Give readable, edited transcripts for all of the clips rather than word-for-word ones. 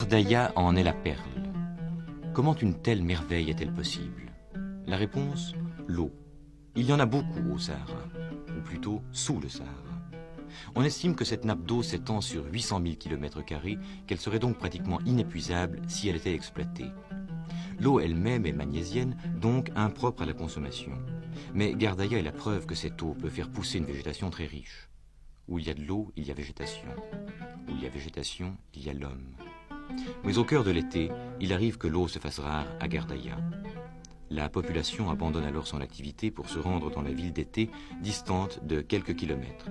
Gardaïa en est la perle. Comment une telle merveille est-elle possible? La réponse, l'eau. Il y en a beaucoup au Sahara, ou plutôt sous le Sahara. On estime que cette nappe d'eau s'étend sur 800 000 km², qu'elle serait donc pratiquement inépuisable si elle était exploitée. L'eau elle-même est magnésienne, donc impropre à la consommation. Mais Gardaïa est la preuve que cette eau peut faire pousser une végétation très riche. Où il y a de l'eau, il y a végétation. Où il y a végétation, il y a l'homme. Mais au cœur de l'été, il arrive que l'eau se fasse rare à Gardaïa. La population abandonne alors son activité pour se rendre dans la ville d'été, distante de quelques kilomètres.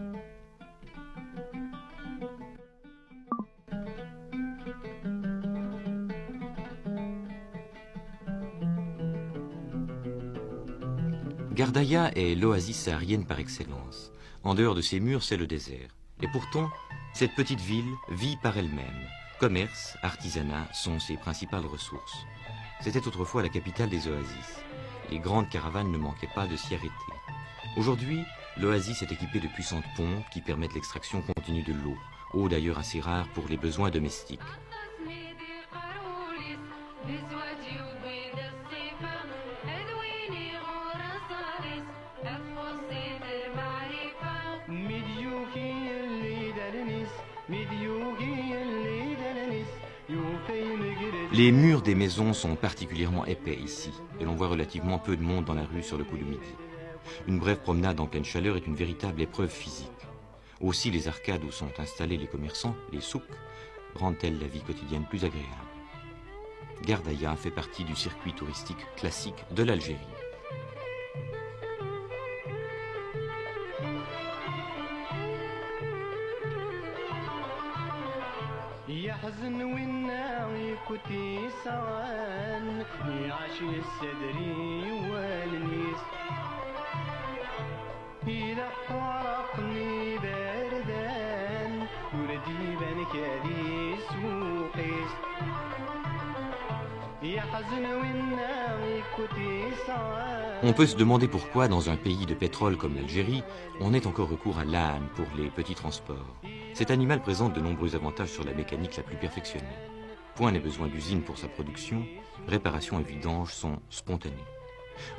Gardaïa est l'oasis saharienne par excellence. En dehors de ses murs, c'est le désert. Et pourtant, cette petite ville vit par elle-même. Commerce, artisanat sont ses principales ressources. C'était autrefois la capitale des oasis. Les grandes caravanes ne manquaient pas de s'y arrêter. Aujourd'hui, l'oasis est équipée de puissantes pompes qui permettent l'extraction continue de l'eau. Eau d'ailleurs assez rare pour les besoins domestiques. Les murs des maisons sont particulièrement épais ici, et l'on voit relativement peu de monde dans la rue sur le coup de midi. Une brève promenade en pleine chaleur est une véritable épreuve physique. Aussi les arcades où sont installés les commerçants, les souks, rendent-elles la vie quotidienne plus agréable. Gardaïa fait partie du circuit touristique classique de l'Algérie. On peut se demander pourquoi, dans un pays de pétrole comme l'Algérie, on ait encore recours à l'âne pour les petits transports. Cet animal présente de nombreux avantages sur la mécanique la plus perfectionnée. Point n'est besoin d'usine pour sa production, réparation et vidange sont spontanés.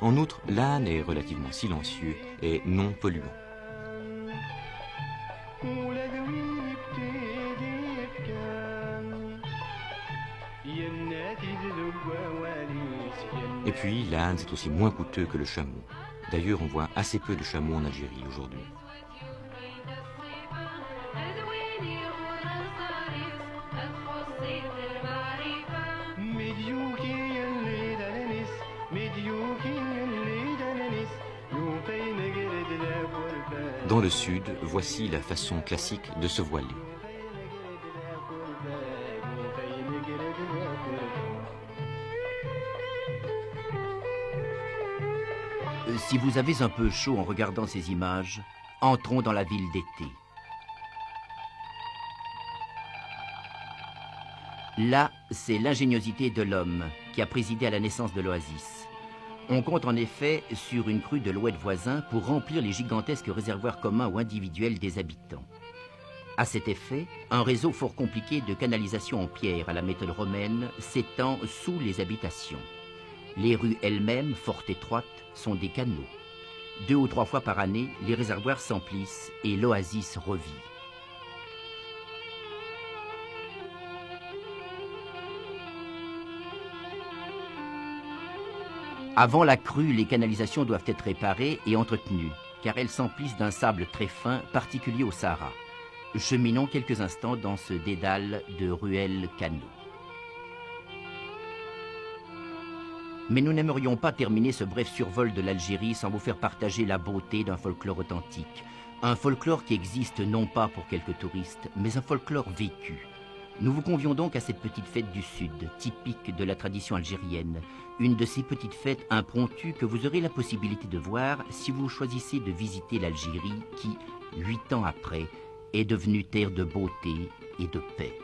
En outre, l'âne est relativement silencieux et non polluant. Et puis, l'âne, c'est aussi moins coûteux que le chameau. D'ailleurs, on voit assez peu de chameaux en Algérie aujourd'hui. Dans le sud, voici la façon classique de se voiler. Si vous avez un peu chaud en regardant ces images, entrons dans la ville d'été. Là, c'est l'ingéniosité de l'homme qui a présidé à la naissance de l'oasis. On compte en effet sur une crue de l'oued voisin pour remplir les gigantesques réservoirs communs ou individuels des habitants. À cet effet, un réseau fort compliqué de canalisation en pierre à la méthode romaine s'étend sous les habitations. Les rues elles-mêmes, fort étroites, sont des canaux. 2 ou 3 fois par année, les réservoirs s'emplissent et l'oasis revit. Avant la crue, les canalisations doivent être réparées et entretenues, car elles s'emplissent d'un sable très fin, particulier au Sahara. Cheminons quelques instants dans ce dédale de ruelles canaux. Mais nous n'aimerions pas terminer ce bref survol de l'Algérie sans vous faire partager la beauté d'un folklore authentique. Un folklore qui existe non pas pour quelques touristes, mais un folklore vécu. Nous vous convions donc à cette petite fête du Sud, typique de la tradition algérienne. Une de ces petites fêtes impromptues que vous aurez la possibilité de voir si vous choisissez de visiter l'Algérie qui, 8 ans après, est devenue terre de beauté et de paix.